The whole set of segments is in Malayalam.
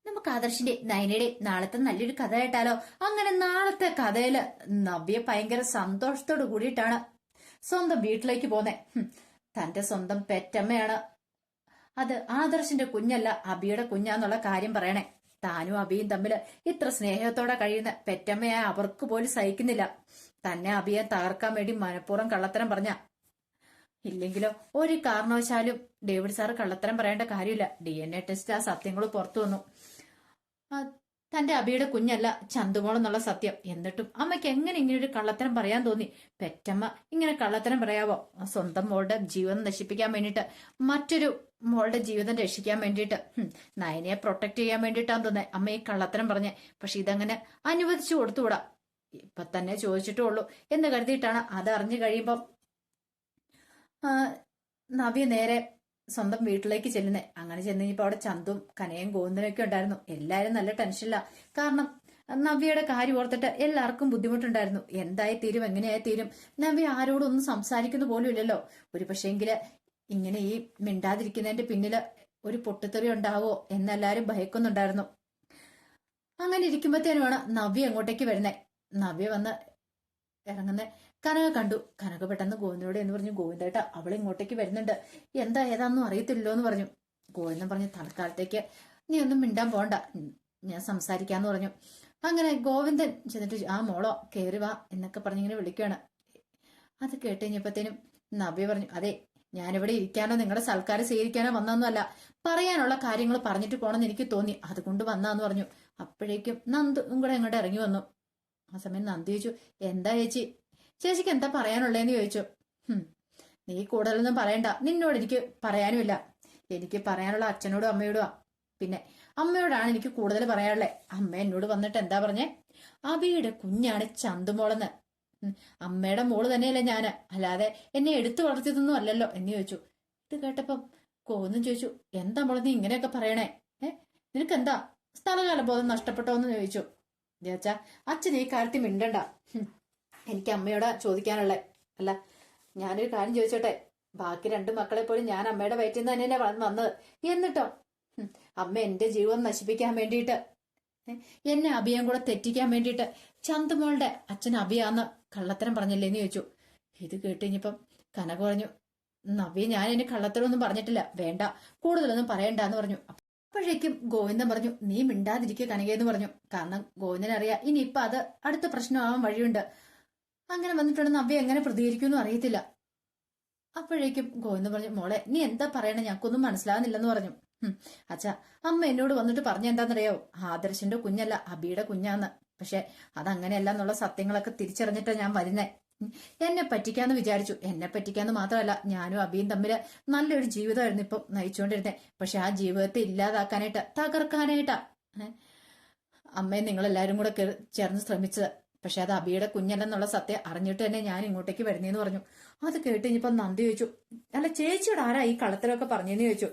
നമുക്ക് ആദർശിന്റെ നയനയുടെ നാളത്തെ നല്ലൊരു കഥ കേട്ടാലോ? അങ്ങനെ നാളത്തെ കഥയില് നവ്യ ഭയങ്കര സന്തോഷത്തോട് കൂടിയിട്ടാണ് സ്വന്തം വീട്ടിലേക്ക് പോന്നെ. തന്റെ സ്വന്തം പെറ്റമ്മയാണ് അത്. ആദർശിന്റെ കുഞ്ഞല്ല, അബിയുടെ കുഞ്ഞാന്നുള്ള കാര്യം പറയണേ. താനും അബിയും തമ്മിൽ ഇത്ര സ്നേഹത്തോടെ കഴിയുന്ന പെറ്റമ്മയായ അവർക്ക് പോലും സഹിക്കുന്നില്ല. തന്നെ അബിയെ തകർക്കാൻ വേണ്ടി മനഃപൂർവ്വം കള്ളത്തരം പറഞ്ഞ. ഇല്ലെങ്കിലോ ഒരു കാരണവശാലും ഡേവിഡ് സാറ് കള്ളത്തരം പറയേണ്ട കാര്യമില്ല. DNA ടെസ്റ്റ് ആ സത്യങ്ങൾ പുറത്തു വന്നു. തന്റെ അബിയുടെ കുഞ്ഞല്ല ചന്തുമോൾ എന്നുള്ള സത്യം. എന്നിട്ടും അമ്മയ്ക്ക് എങ്ങനെ ഇങ്ങനെ ഒരു കള്ളത്തരം പറയാൻ തോന്നി? പെറ്റമ്മ ഇങ്ങനെ കള്ളത്തരം പറയാവോ? സ്വന്തം മോളുടെ ജീവിതം നശിപ്പിക്കാൻ വേണ്ടിയിട്ട്, മറ്റൊരു മോളുടെ ജീവിതം രക്ഷിക്കാൻ വേണ്ടിയിട്ട്, നയനയെ പ്രൊട്ടക്ട് ചെയ്യാൻ വേണ്ടിയിട്ടാന്ന് തോന്നേ അമ്മ ഈ കള്ളത്തരം പറഞ്ഞേ. പക്ഷെ ഇതങ്ങനെ അനുവദിച്ചു കൊടുത്തുകൂടാ. ഇപ്പൊ തന്നെ ചോദിച്ചിട്ടേ ഉള്ളൂ എന്ന് കരുതിയിട്ടാണ്. അത് അറിഞ്ഞു കഴിയുമ്പം നവ്യ നേരെ സ്വന്തം വീട്ടിലേക്ക് ചെല്ലുന്നേ. അങ്ങനെ ചെന്ന് കഴിഞ്ഞപ്പോ അവിടെ ചന്തും കനയും ഗോവിന്ദനൊക്കെ ഉണ്ടായിരുന്നു. എല്ലാരും നല്ല ടെൻഷനില്ല. കാരണം നവ്യയുടെ കാര്യം ഓർത്തിട്ട് എല്ലാവർക്കും ബുദ്ധിമുട്ടുണ്ടായിരുന്നു. എന്തായി തീരും, എങ്ങനെയായി തീരും? നവ്യ ആരോടും ഒന്നും സംസാരിക്കുന്ന പോലും ഇല്ലല്ലോ. ഒരു പക്ഷേങ്കില് ഇങ്ങനെ ഈ മിണ്ടാതിരിക്കുന്നതിന്റെ പിന്നില് ഒരു പൊട്ടിത്തെറി ഉണ്ടാവോ എന്നെല്ലാരും ഭയക്കുന്നുണ്ടായിരുന്നു. അങ്ങനെ ഇരിക്കുമ്പോഴത്തേനുമാണ് നവ്യ അങ്ങോട്ടേക്ക് വരുന്നേ. നവ്യ വന്ന് ഇറങ്ങുന്ന കനക കണ്ടു. കനക പെട്ടെന്ന് ഗോവിന്ദനോട് എന്ന് പറഞ്ഞു, ഗോവിന്ദേട്ട അവൾ ഇങ്ങോട്ടേക്ക് വരുന്നുണ്ട്, എന്താ ഏതാന്നും അറിയത്തില്ലോ എന്ന് പറഞ്ഞു. ഗോവിന്ദൻ പറഞ്ഞു, തൽക്കാലത്തേക്ക് നീ ഒന്നും മിണ്ടാൻ പോണ്ട, ഞാൻ സംസാരിക്കാന്ന് പറഞ്ഞു. അങ്ങനെ ഗോവിന്ദൻ ചെന്നിട്ട് ആ മോളോ കേറി വാ എന്നൊക്കെ പറഞ്ഞിങ്ങനെ വിളിക്കുകയാണ്. അത് കേട്ട് കഴിഞ്ഞപ്പോഴത്തേനും നവ്യ പറഞ്ഞു, അതെ ഞാനിവിടെ ഇരിക്കാനോ നിങ്ങളുടെ സൽക്കാരം സ്വീകരിക്കാനോ വന്നൊന്നുമല്ല, പറയാനുള്ള കാര്യങ്ങൾ പറഞ്ഞിട്ട് പോണെന്ന് എനിക്ക് തോന്നി, അതുകൊണ്ട് വന്നാന്ന് പറഞ്ഞു. അപ്പോഴേക്കും നന്ദും കൂടെ അങ്ങോട്ട് ഇറങ്ങി വന്നു. ആ സമയം നന്ദി ചോദിച്ചു, എന്താ ചേച്ചിക്ക് എന്താ പറയാനുള്ളതെന്ന് ചോദിച്ചു. നീ കൂടുതലൊന്നും പറയണ്ട, നിന്നോട് എനിക്ക് പറയാനുമില്ല. എനിക്ക് പറയാനുള്ള അച്ഛനോടും അമ്മയോടും, പിന്നെ അമ്മയോടാണ് എനിക്ക് കൂടുതൽ പറയാനുള്ളത്. അമ്മ എന്നോട് വന്നിട്ട് എന്താ പറഞ്ഞേ? അബിയുടെ കുഞ്ഞാണ് ചന്തുമോളെന്ന്. അമ്മയുടെ മോള് തന്നെയല്ലേ ഞാന്, അല്ലാതെ എന്നെ എടുത്തു വളർത്തിയതൊന്നും അല്ലല്ലോ എന്ന് ചോദിച്ചു. ഇത് കേട്ടപ്പം കോന്നും ചോദിച്ചു, എന്താ മോളെ നീ ഇങ്ങനെയൊക്കെ പറയണേ? നിനക്കെന്താ സ്ഥലകാല ബോധം നഷ്ടപ്പെട്ടോ എന്ന് ചോദിച്ചു. ചേച്ചാ അച്ഛൻ ഈ കാര്യത്തിൽ മിണ്ടണ്ട, എനിക്ക് അമ്മയോടാ ചോദിക്കാനുള്ളേ. അല്ല ഞാനൊരു കാര്യം ചോദിച്ചോട്ടെ, ബാക്കി രണ്ടു മക്കളെ പോലും ഞാൻ അമ്മയുടെ വയറ്റിൽ നിന്ന് തന്നെയല്ലേ വന്നത്, എന്നിട്ടോ അമ്മ എന്റെ ജീവിതം നശിപ്പിക്കാൻ വേണ്ടിയിട്ട്, എന്നെ അഭിയം കൂടെ തെറ്റിക്കാൻ വേണ്ടിയിട്ട് ചന്തുമോളുടെ അച്ഛൻ അഭിയാന്ന് കള്ളത്തരം പറഞ്ഞില്ലേന്ന് ചോദിച്ചു. ഇത് കേട്ട് കഴിഞ്ഞപ്പം കനക പറഞ്ഞു, നവ്യ ഞാൻ എന്നെ കള്ളത്തരമൊന്നും പറഞ്ഞിട്ടില്ല, വേണ്ട കൂടുതലൊന്നും പറയണ്ടെന്ന് പറഞ്ഞു. അപ്പോഴേക്കും ഗോവിന്ദൻ പറഞ്ഞു, നീ മിണ്ടാതിരിക്കുക കനകയെന്ന് പറഞ്ഞു. കാരണം ഗോവിന്ദൻ അറിയാം ഇനിയിപ്പൊ അത് അടുത്ത പ്രശ്നമാവാൻ വഴിയുണ്ട്. അങ്ങനെ വന്നിട്ടുണ്ടെന്ന് നവ്യ എങ്ങനെ പ്രതികരിക്കുമെന്നും അറിയത്തില്ല. അപ്പോഴേക്കും ഗോവിന്ദൻ പറഞ്ഞു, മോളെ നീ എന്താ പറയണേ, ഞങ്ങൾക്കൊന്നും മനസ്സിലാകുന്നില്ലെന്ന് പറഞ്ഞു. അച്ഛാ അമ്മ എന്നോട് വന്നിട്ട് പറഞ്ഞ എന്താണെന്നറിയാവോ? ആദർശന്റെ കുഞ്ഞല്ല അബിയുടെ കുഞ്ഞാന്ന്. പക്ഷെ അതങ്ങനെയല്ല എന്നുള്ള സത്യങ്ങളൊക്കെ തിരിച്ചറിഞ്ഞിട്ടാ ഞാൻ വരുന്നേ. എന്നെ പറ്റിക്കാന്ന് വിചാരിച്ചു. എന്നെ പറ്റിക്കാന്ന് മാത്രമല്ല, ഞാനും അബിയും തമ്മില് നല്ലൊരു ജീവിതമായിരുന്നു ഇപ്പൊ നയിച്ചുകൊണ്ടിരുന്നേ. പക്ഷെ ആ ജീവിതത്തെ ഇല്ലാതാക്കാനായിട്ടാ, തകർക്കാനായിട്ടാ അമ്മയെ നിങ്ങളെല്ലാരും കൂടെ ചേർന്ന് ശ്രമിച്ചത്. പക്ഷെ അത് അബിയുടെ കുഞ്ഞല്ലെന്നുള്ള സത്യം അറിഞ്ഞിട്ട് തന്നെ ഞാൻ ഇങ്ങോട്ടേക്ക് വരുന്നേന്ന് പറഞ്ഞു. അത് കേട്ട് കഴിഞ്ഞപ്പോ നന്ദി ചോദിച്ചു, അല്ല ചേച്ചിയോട് ആരാ ഈ കള്ളത്തരമൊക്കെ പറഞ്ഞെന്ന് ചോദിച്ചു.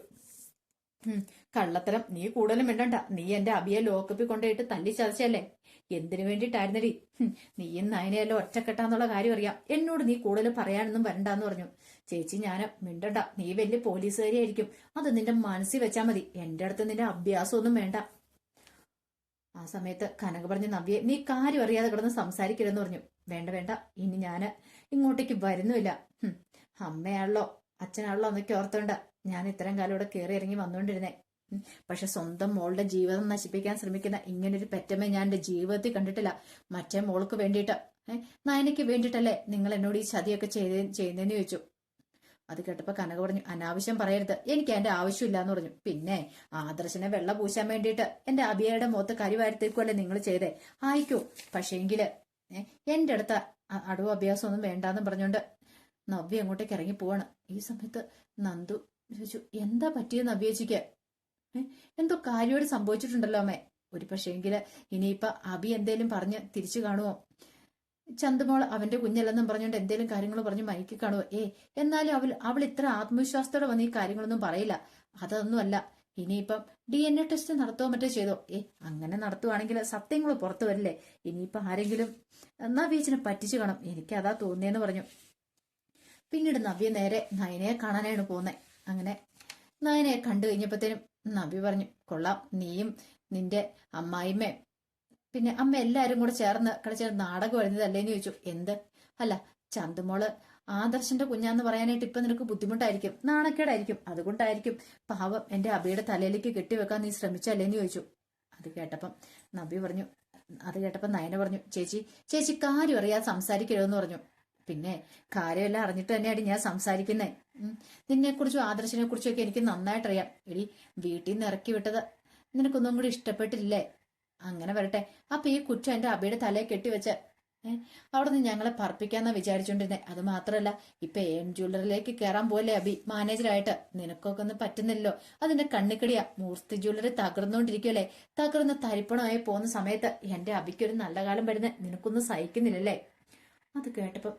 കള്ളത്തരം നീ കൂടുതലും മിണ്ടണ്ട, നീ എന്റെ അബിയെ ലോക്കപ്പിൽ കൊണ്ടുപോയിട്ട് തല്ലി ചതച്ചല്ലേ, എന്തിനു വേണ്ടിയിട്ടായിരുന്നടി? നീയും നയനയല്ലോ ഒറ്റക്കെട്ടാന്നുള്ള കാര്യം അറിയാം, എന്നോട് നീ കൂടുതൽ പറയാനൊന്നും വരണ്ടെന്ന് പറഞ്ഞു. ചേച്ചി ഞാൻ മിണ്ടണ്ട, നീ വലിയ പോലീസുകാരിയായിരിക്കും, അത് നിന്റെ മനസ്സിൽ വെച്ചാ മതി, എന്റെ അടുത്ത് നിന്റെ അഭ്യാസമൊന്നും വേണ്ട. ആ സമയത്ത് കനക പറഞ്ഞു, നവ്യെ നീ കാര്യം അറിയാതെ കിടന്ന് സംസാരിക്കരുതെന്ന് പറഞ്ഞു. വേണ്ട വേണ്ട, ഇനി ഞാന് ഇങ്ങോട്ടേക്ക് വരുന്നുമില്ല. അമ്മയാണല്ലോ അച്ഛനാണല്ലോ എന്നൊക്കെ ഓർത്തോണ്ട ഞാൻ ഇത്തരം കാലം ഇവിടെ കയറി ഇറങ്ങി വന്നുകൊണ്ടിരുന്നേ. പക്ഷെ സ്വന്തം മോളുടെ ജീവിതം നശിപ്പിക്കാൻ ശ്രമിക്കുന്ന ഇങ്ങനൊരു പെറ്റമ്മ ഞാൻ എന്റെ ജീവിതത്തിൽ കണ്ടിട്ടില്ല. മറ്റേ മോൾക്ക് വേണ്ടിയിട്ട്, നയനയ്ക്ക് വേണ്ടിയിട്ടല്ലേ നിങ്ങൾ എന്നോട് ഈ ചതിയൊക്കെ ചെയ്യുന്നതെന്ന് ചോദിച്ചു. അത് കേട്ടപ്പോ കനക പറഞ്ഞു, അനാവശ്യം പറയരുത്, എനിക്ക് എന്റെ ആവശ്യമില്ലാന്ന് പറഞ്ഞു. പിന്നെ ആദർശനെ വെള്ള പൂശാൻ വേണ്ടിയിട്ട് എന്റെ അബിയയുടെ മുഖത്ത് കരിവാരത്തേക്കുമല്ലേ നിങ്ങൾ ചെയ്തേ, ആയിക്കോ. പക്ഷേങ്കില് എന്റെ അടുത്ത അടവ് അഭ്യാസം ഒന്നും വേണ്ടാന്ന് പറഞ്ഞോണ്ട് നവ്യ അങ്ങോട്ടേക്ക് ഇറങ്ങി പോവാണ്. ഈ സമയത്ത് നന്ദു ചോദിച്ചു, എന്താ പറ്റിയത് നവ്യേച്ചിക്ക്? എന്തോ കാര്യമായിട്ട് സംഭവിച്ചിട്ടുണ്ടല്ലോ അമ്മേ. ഒരു പക്ഷേങ്കില് ഇനിയിപ്പൊ അബി എന്തേലും പറഞ്ഞ് തിരിച്ചു കാണുമോ? ചന്തുമോൾ അവന്റെ കുഞ്ഞല്ലെന്നും പറഞ്ഞുകൊണ്ട് എന്തേലും കാര്യങ്ങൾ പറഞ്ഞ് മയക്കി കാണുമോ? എന്നാലും അവൾ ഇത്ര ആത്മവിശ്വാസത്തോടെ വന്ന് ഈ കാര്യങ്ങളൊന്നും പറയില്ല. അതൊന്നുമല്ല, ഇനിയിപ്പം DNA ടെസ്റ്റ് നടത്തുവോ മറ്റോ ചെയ്തോ? അങ്ങനെ നടത്തുവാണെങ്കിൽ സത്യങ്ങൾ പുറത്തു വരില്ലേ? ഇനിയിപ്പൊ ആരെങ്കിലും നവ്യേച്ചിനെ പറ്റിച്ചു കാണും, എനിക്ക് അതാ തോന്നിയെന്ന് പറഞ്ഞു. പിന്നീട് നവ്യ നേരെ നയനയെ കാണാനാണ് പോകുന്നത്. അങ്ങനെ നയനയെ കണ്ടു കഴിഞ്ഞപ്പോഴത്തേനും നബി പറഞ്ഞു, കൊള്ളാം, നീയും നിന്റെ അമ്മായിമ്മേ പിന്നെ അമ്മ എല്ലാരും കൂടെ ചേർന്ന് കളിച്ച നാടകം എഴുന്നതല്ലേന്ന് ചോദിച്ചു. എന്ത്? അല്ല, ചന്തുമോള് ആദർശന്റെ കുഞ്ഞാന്ന് പറയാനായിട്ട് ഇപ്പൊ നിനക്ക് ബുദ്ധിമുട്ടായിരിക്കും, നാണക്കേടായിരിക്കും, അതുകൊണ്ടായിരിക്കും പാവം എന്റെ അബിയുടെ തലയിലേക്ക് കെട്ടിവെക്കാൻ നീ ശ്രമിച്ചല്ലേന്ന് ചോദിച്ചു. അത് കേട്ടപ്പം നബി പറഞ്ഞു, അത് കേട്ടപ്പം നയന പറഞ്ഞു, ചേച്ചി ചേച്ചി കാര്യം അറിയാതെ സംസാരിക്കരുതെന്ന് പറഞ്ഞു. പിന്നെ കാര്യമെല്ലാം അറിഞ്ഞിട്ട് തന്നെയാണ് ഞാൻ സംസാരിക്കുന്നേ. നിന്നെക്കുറിച്ചും ആദർശനെ കുറിച്ചും ഒക്കെ എനിക്ക് നന്നായിട്ടറിയാം. എടി, വീട്ടിൽ നിന്ന് ഇറക്കി വിട്ടത് നിനക്കൊന്നും കൂടി ഇഷ്ടപ്പെട്ടില്ലേ? അങ്ങനെ വരട്ടെ. അപ്പൊ ഈ കുറ്റം എന്റെ അബിയുടെ തലയെ കെട്ടിവെച്ച് അവിടെ നിന്ന് ഞങ്ങളെ പറപ്പിക്കാന്നാ വിചാരിച്ചോണ്ടിരുന്നേ. അത് മാത്രല്ല, ഇപ്പൊ എം ജ്വല്ലറിയിലേക്ക് കയറാൻ പോലെ അബി മാനേജറായിട്ട്. നിനക്കൊക്കെ ഒന്നും പറ്റുന്നില്ലല്ലോ. അതിന്റെ കണ്ണിക്കടിയാ. മൂർത്തി ജ്വല്ലറി തകർന്നോണ്ടിരിക്കുവല്ലേ. തകർന്ന് തരിപ്പണമായി പോകുന്ന സമയത്ത് എന്റെ അബിക്കൊരു നല്ല കാലം വരുന്ന നിനക്കൊന്നും സഹിക്കുന്നില്ലല്ലേ? അത് കേട്ടപ്പോ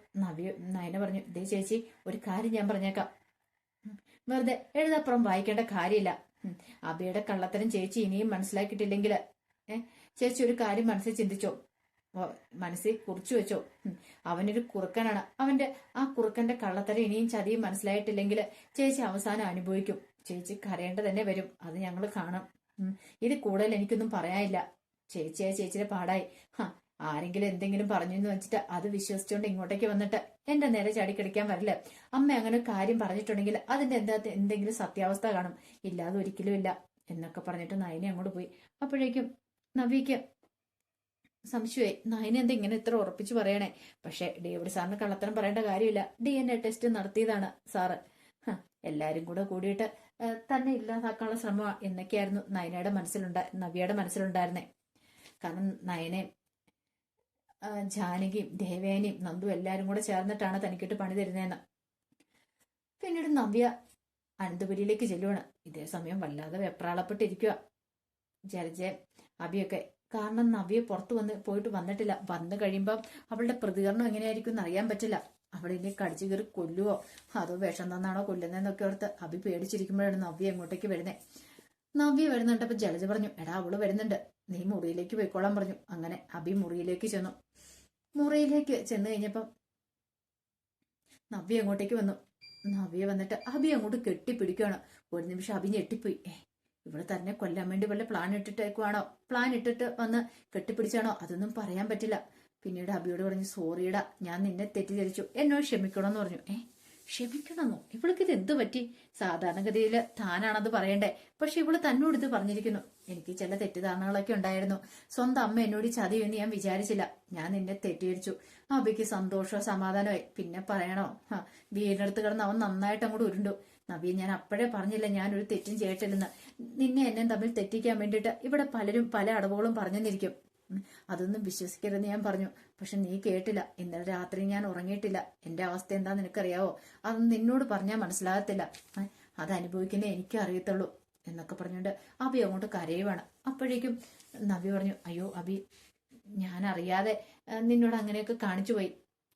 നയന പറഞ്ഞു, ദേ ചേച്ചി, ഒരു കാര്യം ഞാൻ പറഞ്ഞേക്കാം. വെറുതെ എഴുതപ്പുറം വായിക്കേണ്ട കാര്യമില്ല. അബിയുടെ കള്ളത്തരം ചേച്ചി ഇനിയും മനസ്സിലാക്കിയിട്ടില്ലെങ്കിൽ ചേച്ചി ഒരു കാര്യം മനസ്സിൽ ചിന്തിച്ചോ, മനസ്സിൽ കുറിച്ചു വെച്ചോ. അവനൊരു കുറുക്കനാണ്. അവന്റെ ആ കുറുക്കന്റെ കള്ളത്തരം ഇനിയും ചതിയും മനസ്സിലായിട്ടില്ലെങ്കിൽ ചേച്ചി അവസാനം അനുഭവിക്കും. ചേച്ചി കരയേണ്ട തന്നെ വരും. അത് ഞങ്ങൾ കാണാം. ഇത് കൂടുതൽ എനിക്കൊന്നും പറയാനില്ല. ചേച്ചിയുടെ പാടായി. ആരെങ്കിലും എന്തെങ്കിലും പറഞ്ഞു എന്ന് വെച്ചിട്ട് അത് വിശ്വസിച്ചുകൊണ്ട് ഇങ്ങോട്ടേക്ക് വന്നിട്ട് എന്റെ നേരെ ചാടിക്കടിക്കാൻ വരില്ല. അമ്മ അങ്ങനെ കാര്യം പറഞ്ഞിട്ടുണ്ടെങ്കിൽ അതിന്റെ എന്തെങ്കിലും സത്യാവസ്ഥ കാണും. ഇല്ലാതെ ഒരിക്കലും ഇല്ല എന്നൊക്കെ പറഞ്ഞിട്ട് നയനെ അങ്ങോട്ട് പോയി. അപ്പോഴേക്കും നവിക്ക് സംശയമായി, നയന എന്താ ഇങ്ങനെ ഇത്ര ഉറപ്പിച്ചു പറയണേ? പക്ഷെ ഡേവിഡ് സാറിന് കള്ളത്തരം പറയേണ്ട കാര്യമില്ല. DNA ടെസ്റ്റ് നടത്തിയതാണ് സാറ്. എല്ലാരും കൂടെ കൂടിയിട്ട് തന്നെ ഇല്ലാതാക്കാനുള്ള ശ്രമം എന്നൊക്കെയായിരുന്നു നവ്യയുടെ മനസ്സിലുണ്ടായിരുന്നേ. കാരണം നയനെ ജാനകിയും ദേവേനയും നന്ദു എല്ലാരും കൂടെ ചേർന്നിട്ടാണ് തനിക്കിട്ട് പണി തരുന്നതെന്ന്. പിന്നീട് നവ്യ അനന്തപുരിയിലേക്ക് ചെല്ലുവാണ്. ഇതേ സമയം വല്ലാതെ വെപ്രാളപ്പെട്ടിരിക്കുക ജലജ അബിയൊക്കെ. കാരണം നവ്യ പുറത്തു പോയിട്ട് വന്നിട്ടില്ല. വന്നു കഴിയുമ്പം അവളുടെ പ്രതികരണം എങ്ങനെയായിരിക്കും എന്ന് അറിയാൻ പറ്റില്ല. അവളെ ഇനി കടിച്ചു കയറി കൊല്ലുവോ അതോ വിഷം തന്നാണോ കൊല്ലുന്നതെന്നൊക്കെ ഓർത്ത് അബി പേടിച്ചിരിക്കുമ്പോഴാണ് നവ്യ എങ്ങോട്ടേക്ക് വരുന്നത്. നവ്യ വരുന്നുണ്ടപ്പോ ജലജ പറഞ്ഞു, എടാ അവള് വരുന്നുണ്ട്, നീ മുറിയിലേക്ക് പോയിക്കോളാൻ പറഞ്ഞു. അങ്ങനെ അബി മുറിയിലേക്ക് ചെന്നു. മുറിയിലേക്ക് ചെന്ന് കഴിഞ്ഞപ്പം നവ്യ അങ്ങോട്ടേക്ക് വന്നു. നവ്യ വന്നിട്ട് അബി അങ്ങോട്ട് കെട്ടിപ്പിടിക്കുകയാണ്. ഒരു നിമിഷം അബി ഞെട്ടിപ്പോയി. ഇവിടെ തന്നെ കൊല്ലാൻ വേണ്ടി വല്ല പ്ലാൻ ഇട്ടിട്ട് വന്ന് കെട്ടിപ്പിടിച്ചാണോ? അതൊന്നും പറയാൻ പറ്റില്ല. പിന്നീട് അബിയോട് പറഞ്ഞു, സോറിയടാ, ഞാൻ നിന്നെ തെറ്റിദ്ധരിച്ചു, എന്നോട് ക്ഷമിക്കണമെന്ന് പറഞ്ഞു. ക്ഷമിക്കണമെന്നോ? ഇവൾക്ക് ഇത് എന്തു പറ്റി? സാധാരണഗതിയില് താനാണത് പറയണ്ടേ, പക്ഷെ ഇവള് തന്നോട് ഇത് പറഞ്ഞിരിക്കുന്നു. എനിക്ക് ചില തെറ്റിദ്ധാരണകളൊക്കെ ഉണ്ടായിരുന്നു. സ്വന്തം അമ്മ എന്നോട് ചതിയെന്ന് ഞാൻ വിചാരിച്ചില്ല. ഞാൻ നിന്നെ തെറ്റിദ്ധരിച്ചു. അബിക്ക് സന്തോഷമോ സമാധാനമായി. പിന്നെ പറയണോ? വീടിനടുത്ത് കിടന്ന് അവൻ നന്നായിട്ട് അങ്ങോട്ട് ഉരുണ്ടു. നബി, ഞാൻ അപ്പോഴേ പറഞ്ഞില്ല ഞാനൊരു തെറ്റും ചെയ്തിട്ടില്ലെന്ന്. നിന്നെ എന്നെ തമ്മിൽ തെറ്റിക്കാൻ വേണ്ടിയിട്ട് ഇവിടെ പലരും പല അടവുകളും പറഞ്ഞെന്നിരിക്കും. അതൊന്നും വിശ്വസിക്കരുതെന്ന് ഞാൻ പറഞ്ഞു. പക്ഷെ നീ കേട്ടില്ല. ഇന്നലെ രാത്രി ഞാൻ ഉറങ്ങിയിട്ടില്ല. എന്റെ അവസ്ഥ എന്താ നിനക്കറിയാവോ? അതൊന്നും നിന്നോട് പറഞ്ഞാൽ മനസ്സിലാകത്തില്ല. അത് അനുഭവിക്കുന്നേ എനിക്ക് അറിയത്തുള്ളൂ എന്നൊക്കെ പറഞ്ഞുകൊണ്ട് അബി അങ്ങോട്ട് കരയുവാണ്. അപ്പോഴേക്കും നബി പറഞ്ഞു, അയ്യോ അബി, ഞാൻ അറിയാതെ നിന്നോട് അങ്ങനെയൊക്കെ കാണിച്ചു പോയി,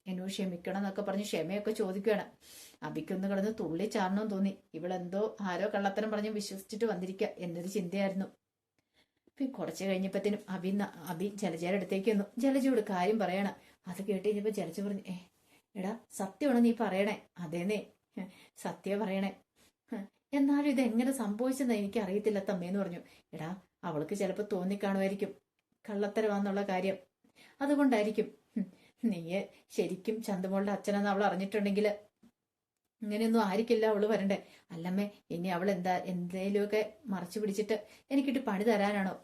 എന്നോട് ക്ഷമിക്കണം എന്നൊക്കെ പറഞ്ഞ് ക്ഷമയൊക്കെ ചോദിക്കുകയാണ്. അബിക്കൊന്ന് കിടന്ന് തുള്ളി ചാടണം തോന്നി. ഇവളെന്തോ ആരോ കള്ളത്തരം പറഞ്ഞ് വിശ്വസിച്ചിട്ട് വന്നിരിക്കുക എന്നൊരു ചിന്തയായിരുന്നു. പിന്നെ കുറച്ച് കഴിഞ്ഞപ്പത്തേനും അബി ജലജയുടെ അടുത്തേക്ക് വന്നു. ജലജയോട് കാര്യം പറയണം. അത് കേട്ട് കഴിഞ്ഞപ്പോ ജലജ പറഞ്ഞു, എടാ സത്യമാണോ നീ പറയണേ? അതേന്നേ, സത്യം പറയണേ. എന്നാലും ഇത് എങ്ങനെ സംഭവിച്ചെന്ന് എനിക്ക് അറിയത്തില്ല തമ്മേന്ന് പറഞ്ഞു. എടാ, അവൾക്ക് ചിലപ്പോ തോന്നിക്കാണുമായിരിക്കും കള്ളത്തരമാന്നുള്ള കാര്യം. അതുകൊണ്ടായിരിക്കും. നീ ശരിക്കും ചന്തുമോളുടെ അച്ഛനെന്ന് അവൾ അറിഞ്ഞിട്ടുണ്ടെങ്കിൽ ഇങ്ങനെയൊന്നും ആയിരിക്കില്ല അവള് വരണ്ടേ. അല്ലമ്മേ, ഇനി അവൾ എന്തേലുമൊക്കെ മറച്ചു പിടിച്ചിട്ട് എനിക്കിട്ട് പണി തരാനാണോ?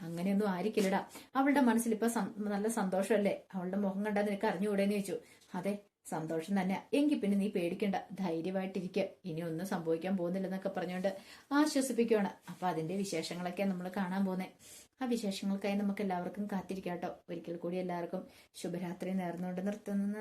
അങ്ങനെയൊന്നും ആയിരിക്കില്ലടാ. അവളുടെ മനസ്സിൽ ഇപ്പൊ നല്ല സന്തോഷമല്ലേ? അവളുടെ മുഖം കണ്ടാൽ നിനക്ക് അറിഞ്ഞുകൂടെന്ന് ചോദിച്ചു. അതെ, സന്തോഷം തന്നെ. എങ്കിൽ പിന്നെ നീ പേടിക്കണ്ട, ധൈര്യമായിട്ടിരിക്കുക, ഇനി ഒന്നും സംഭവിക്കാൻ പോകുന്നില്ലെന്നൊക്കെ പറഞ്ഞുകൊണ്ട് ആശ്വസിപ്പിക്കുകയാണ്. അപ്പൊ അതിന്റെ വിശേഷങ്ങളൊക്കെ നമ്മൾ കാണാൻ പോകുന്നത്. ആ വിശേഷങ്ങൾക്കായി നമുക്ക് എല്ലാവർക്കും കാത്തിരിക്കാം കേട്ടോ. ഒരിക്കൽ കൂടി എല്ലാവർക്കും ശുഭരാത്രി നേർന്നുകൊണ്ട് നിർത്തുന്നു.